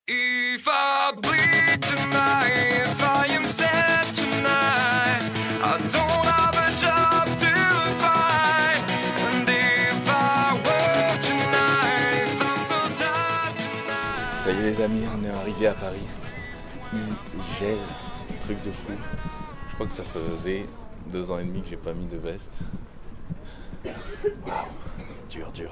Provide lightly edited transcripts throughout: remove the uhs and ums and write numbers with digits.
If I bleed tonight, if I am sad tonight, I don't have a job to find. And if I work tonight, if I'm so tired tonight. Ça y est les amis, on est arrivé à Paris. Il gèle, truc de fou. Je crois que ça faisait 2 ans et demi que j'ai pas mis de veste. Waouh, dur.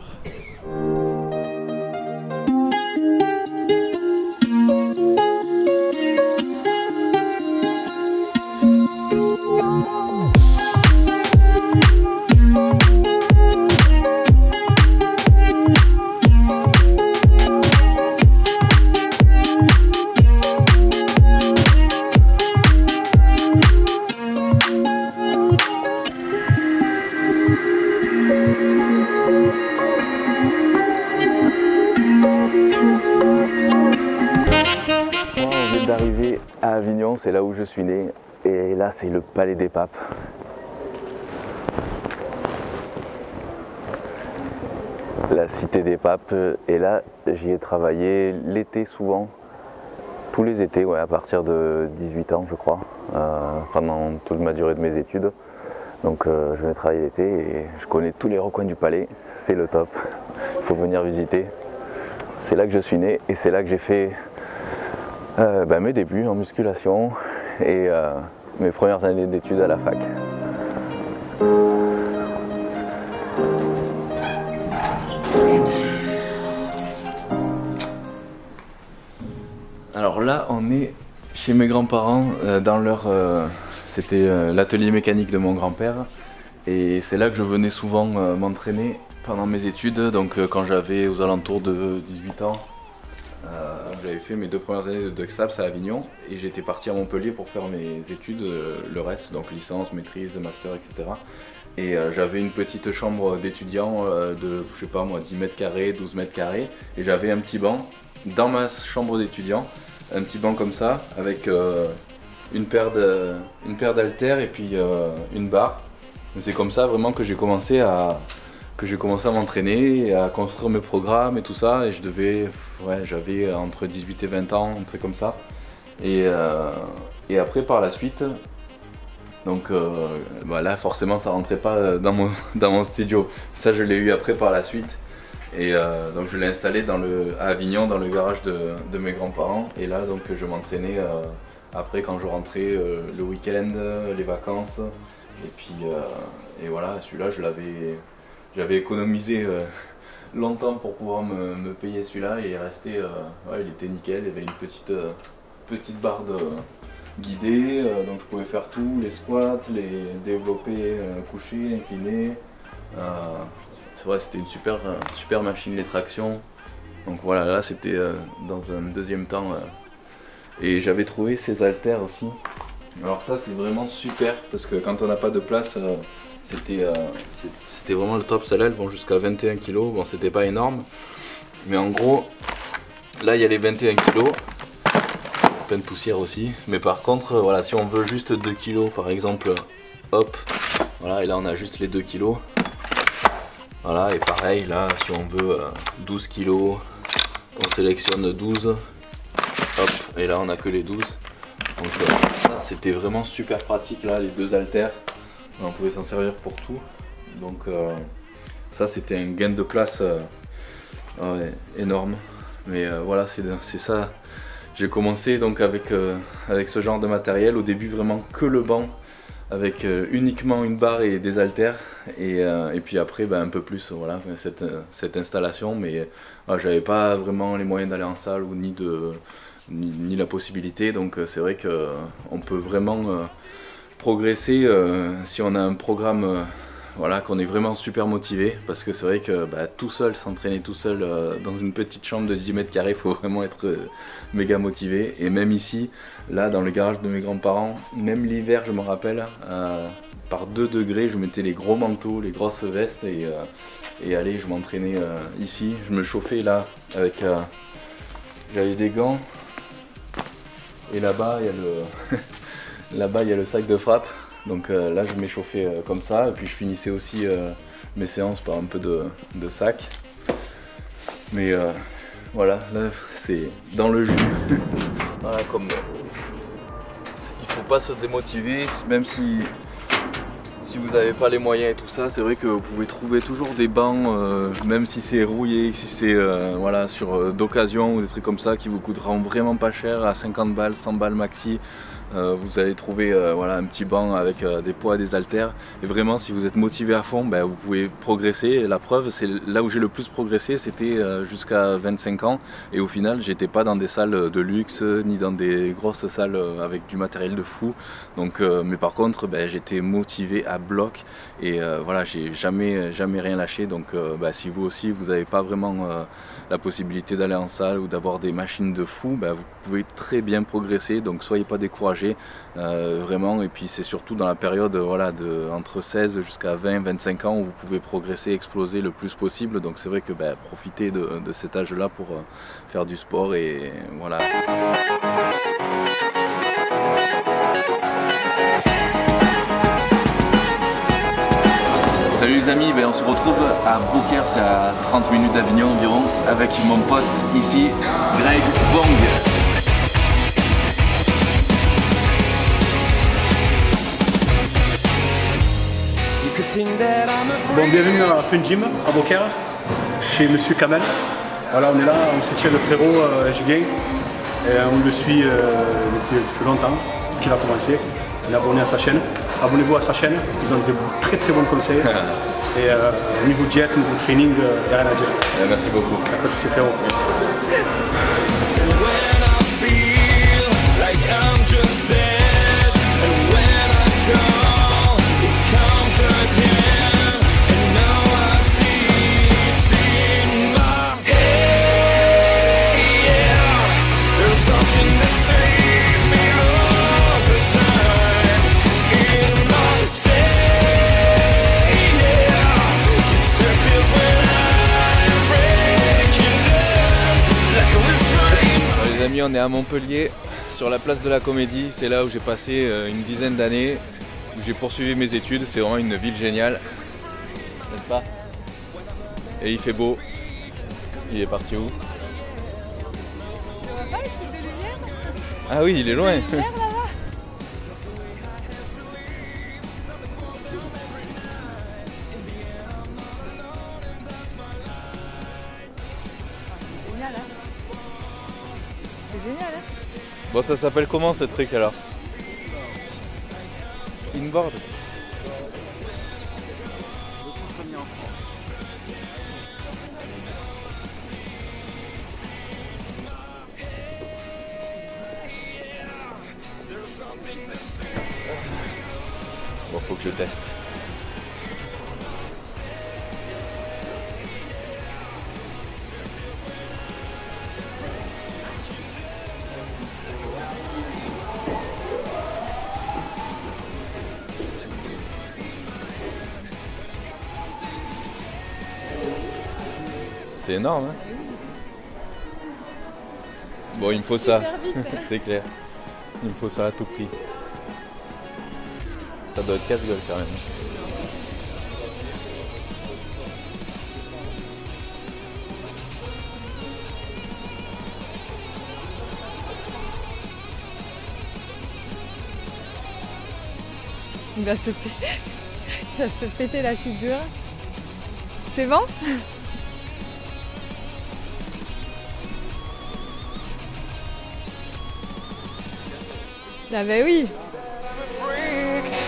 D'arriver à Avignon, c'est là où je suis né, et là c'est le Palais des Papes. La cité des Papes, et là j'y ai travaillé l'été souvent, tous les étés, ouais, à partir de 18 ans je crois, pendant toute ma durée de mes études. Donc je vais travailler l'été et je connais tous les recoins du palais, c'est le top, il faut venir visiter. C'est là que je suis né et c'est là que j'ai fait mes débuts en musculation et mes premières années d'études à la fac. Alors là on est chez mes grands-parents dans leur... c'était l'atelier mécanique de mon grand-père et c'est là que je venais souvent m'entraîner pendant mes études, donc quand j'avais aux alentours de 18 ans. J'avais fait mes 2 premières années de Duxaps à Avignon et j'étais parti à Montpellier pour faire mes études, le reste, donc licence, maîtrise, master, etc. Et j'avais une petite chambre d'étudiant de, je sais pas moi, 10 mètres carrés, 12 mètres carrés, et j'avais un petit banc dans ma chambre d'étudiant, un petit banc comme ça, avec une paire d'haltères et puis une barre. C'est comme ça vraiment que j'ai commencé à m'entraîner, à construire mes programmes et tout ça, et j'avais entre 18 et 20 ans, un truc comme ça. Et après par la suite, donc là forcément ça rentrait pas dans mon studio. Ça je l'ai eu après par la suite. Et donc je l'ai installé à Avignon, dans le garage de mes grands-parents. Et là donc je m'entraînais après quand je rentrais le week-end, les vacances. Et puis et voilà, celui-là j'avais économisé longtemps pour pouvoir me payer celui-là et il est resté, il était nickel. Il y avait une petite barre guidée, donc je pouvais faire tout, les squats, les développés, couchés, inclinés. C'est vrai, c'était une super machine, les tractions. Donc voilà, là c'était dans un deuxième temps. Et j'avais trouvé ces haltères aussi. Alors ça c'est vraiment super parce que quand on n'a pas de place, c'était vraiment le top. Celles-là elles vont jusqu'à 21 kg, bon c'était pas énorme, mais en gros là il y a les 21 kg, plein de poussière aussi, mais par contre voilà, si on veut juste 2 kg par exemple, hop, voilà, et là on a juste les 2 kg, voilà, et pareil là si on veut 12 kg, on sélectionne 12, hop, et là on a que les 12. Donc ça c'était vraiment super pratique là, les 2 haltères, on pouvait s'en servir pour tout. Donc ça c'était un gain de place énorme. Mais voilà, c'est ça. J'ai commencé donc avec ce genre de matériel. Au début vraiment que le banc, avec uniquement une barre et des haltères. Et puis après un peu plus, voilà, cette installation. Mais j'avais pas vraiment les moyens d'aller en salle ou ni la possibilité, donc c'est vrai qu'on peut vraiment progresser si on a un programme voilà, qu'on est vraiment super motivé, parce que c'est vrai que tout seul, s'entraîner tout seul dans une petite chambre de 10 mètres carrés, il faut vraiment être méga motivé. Et même ici, là dans le garage de mes grands-parents, même l'hiver je me rappelle, par 2 degrés je mettais les gros manteaux, les grosses vestes et allez, je m'entraînais ici, je me chauffais là avec j'avais des gants. Et là-bas il y a le sac de frappe, donc là je m'échauffais comme ça, et puis je finissais aussi mes séances par un peu de sac. Mais Voilà, là c'est dans le jus. Voilà, comme il faut pas se démotiver, même si vous n'avez pas les moyens et tout ça, c'est vrai que vous pouvez trouver toujours des bancs, même si c'est rouillé, si c'est voilà, d'occasion ou des trucs comme ça qui vous coûteront vraiment pas cher, à 50 balles, 100 balles maxi. Vous allez trouver voilà, un petit banc avec des poids et des haltères, et vraiment si vous êtes motivé à fond, ben, vous pouvez progresser. Et la preuve, c'est là où j'ai le plus progressé, c'était jusqu'à 25 ans, et au final j'étais pas dans des salles de luxe ni dans des grosses salles avec du matériel de fou, donc, mais par contre ben, j'étais motivé à bloc, et voilà, j'ai jamais rien lâché. Donc ben, si vous aussi vous n'avez pas vraiment la possibilité d'aller en salle ou d'avoir des machines de fou, ben, vous pouvez très bien progresser, donc soyez pas découragés. Vraiment, et puis c'est surtout dans la période voilà, entre 16 jusqu'à 20-25 ans où vous pouvez progresser, exploser le plus possible. Donc c'est vrai que ben, profitez de cet âge là pour faire du sport, et voilà. Salut les amis, ben on se retrouve à Beaucaire, c'est à 30 minutes d'Avignon environ, avec mon pote ici, Greg Bong. Bon, bienvenue à Fun Gym à Beaucaire, chez Monsieur Kamel. Voilà, on est là, on soutient le frérot Julien, et on le suit depuis longtemps, qu'il a commencé. On est abonné à sa chaîne. Abonnez-vous à sa chaîne, il donne de très très bons conseils. Et au niveau diète, au niveau training, il n'y a rien à dire. Merci beaucoup. Pas de soucis, frérot. On est à Montpellier, sur la place de la Comédie. C'est là où j'ai passé une dizaine d'années, où j'ai poursuivi mes études. C'est vraiment une ville géniale, n'est-ce pas? Et il fait beau. Il est parti où? Ah oui, il est loin. C'est génial, hein? Bon, ça s'appelle comment ce truc alors? Inboard? Bon, faut que je teste. C'est énorme, hein? Bon, il me faut ça, c'est clair. Il me faut ça à tout prix. Ça doit être casse-gueule quand même. Il va se péter la figure. C'est bon? Ah bah oui.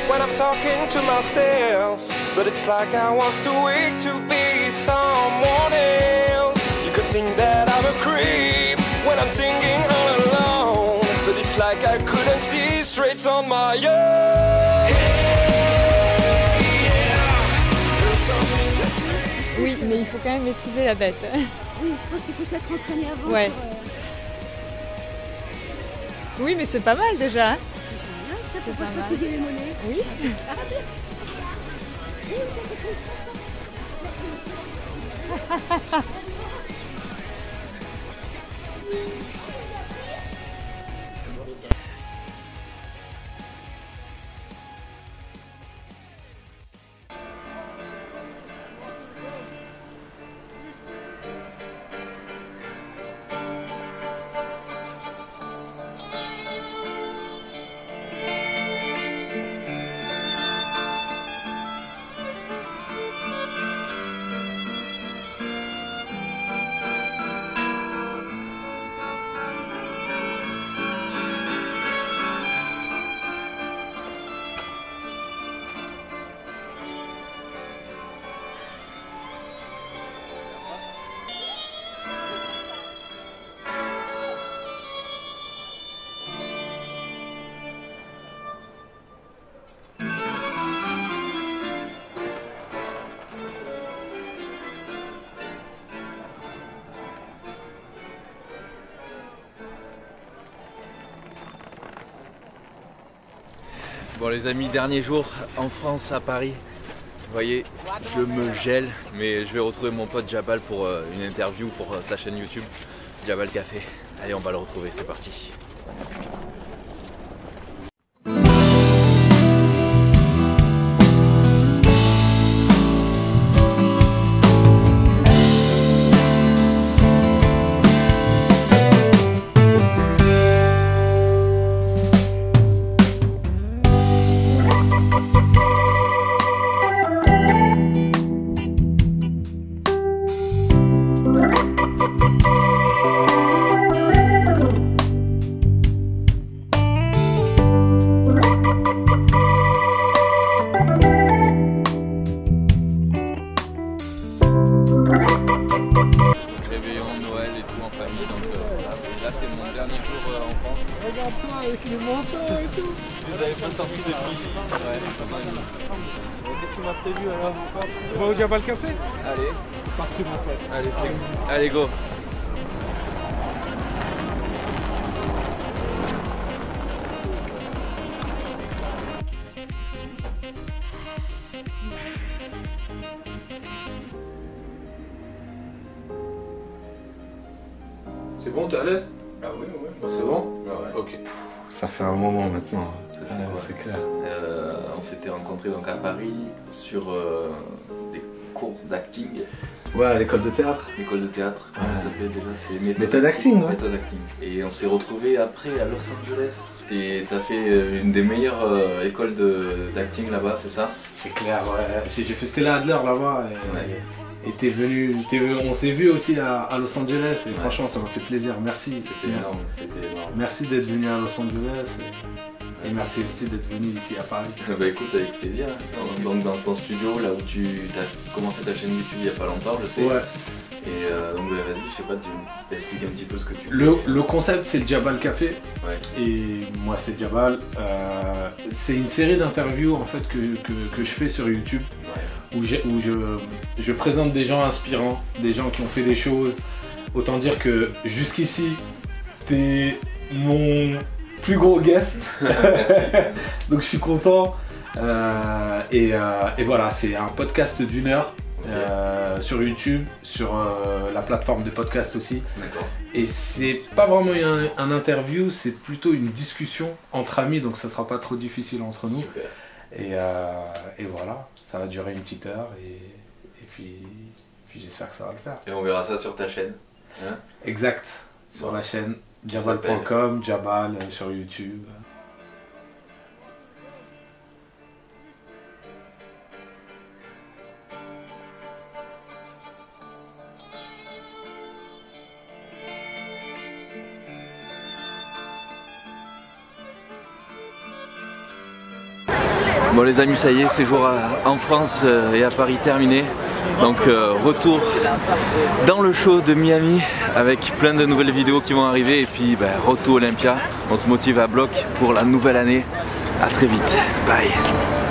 When I'm talking to myself, but it's like I was too weak to be someone else. You could think that I'm a creep when I'm singing all alone, but it's like I couldn't see straight on my own. Oui, mais il faut quand même maîtriser la bête. Oui, je pense qu'il faut s'être entraîné avant. Ouais. Oui, mais c'est pas mal déjà. Hein? C'est génial, ça peut C'est pas pas mal. fatiguer les mollets. Oui. Bon les amis, dernier jour en France à Paris. Vous voyez, je me gèle, mais je vais retrouver mon pote Jabal pour une interview pour sa chaîne YouTube, Jabal Café. Allez, on va le retrouver, c'est parti. Là c'est mon dernier jour en France. Regarde-toi avec le manteau et tout. Vous avez pas sorti depuis. Ouais, qu'est-ce que tu m'as prévu alors? On va au Jabal Café? Allez, C'est parti mon pote. allez, allez go. C'est bon, t'es à l'aise? Ah oui, oui. C'est bon? Ouais. Ok. Ça fait un moment maintenant. C'est clair. On s'était rencontrés donc à Paris sur des cours d'acting. Ouais, à l'école de théâtre. L'école de théâtre, comment ça s'appelle déjà? C'est Méthode acting, ouais. Méthode acting. Et on s'est retrouvés après à Los Angeles. T'as fait une des meilleures écoles d'acting là-bas, c'est ça? C'est clair, ouais. J'ai fait Stella Adler là-bas. Et t'es venu, on s'est vu aussi à Los Angeles. Et franchement, ça m'a fait plaisir. Merci. C'était énorme, c'était énorme. Merci d'être venu à Los Angeles. Et merci aussi d'être venu ici à Paris. Bah écoute, avec plaisir. Donc dans ton studio, là où tu as commencé ta chaîne YouTube il n'y a pas longtemps, je sais. Ouais. Et donc bah, vas-y, je sais pas, tu expliques un petit peu ce que tu fais. Le concept, c'est le Jabal Café. Ouais. Et moi, c'est Jabal. C'est une série d'interviews en fait que je fais sur YouTube. Ouais. Où je présente des gens inspirants, des gens qui ont fait des choses. Autant dire que jusqu'ici, t'es mon plus gros guest. Donc je suis content. Et voilà, c'est un podcast d'1 heure. Okay. Sur YouTube, sur la plateforme de podcast aussi. D'accord. Et c'est pas vraiment un interview, c'est plutôt une discussion entre amis, donc ça sera pas trop difficile entre nous. Super. Et voilà, ça va durer une petite heure et puis j'espère que ça va le faire. Et on verra ça sur ta chaîne. Hein? Exact, sur la chaîne jabal.com, Jabal sur YouTube. Bon les amis, ça y est, séjour en France et à Paris terminé. Donc retour dans le show de Miami avec plein de nouvelles vidéos qui vont arriver. Et puis retour Olympia, on se motive à bloc pour la nouvelle année. À très vite, bye.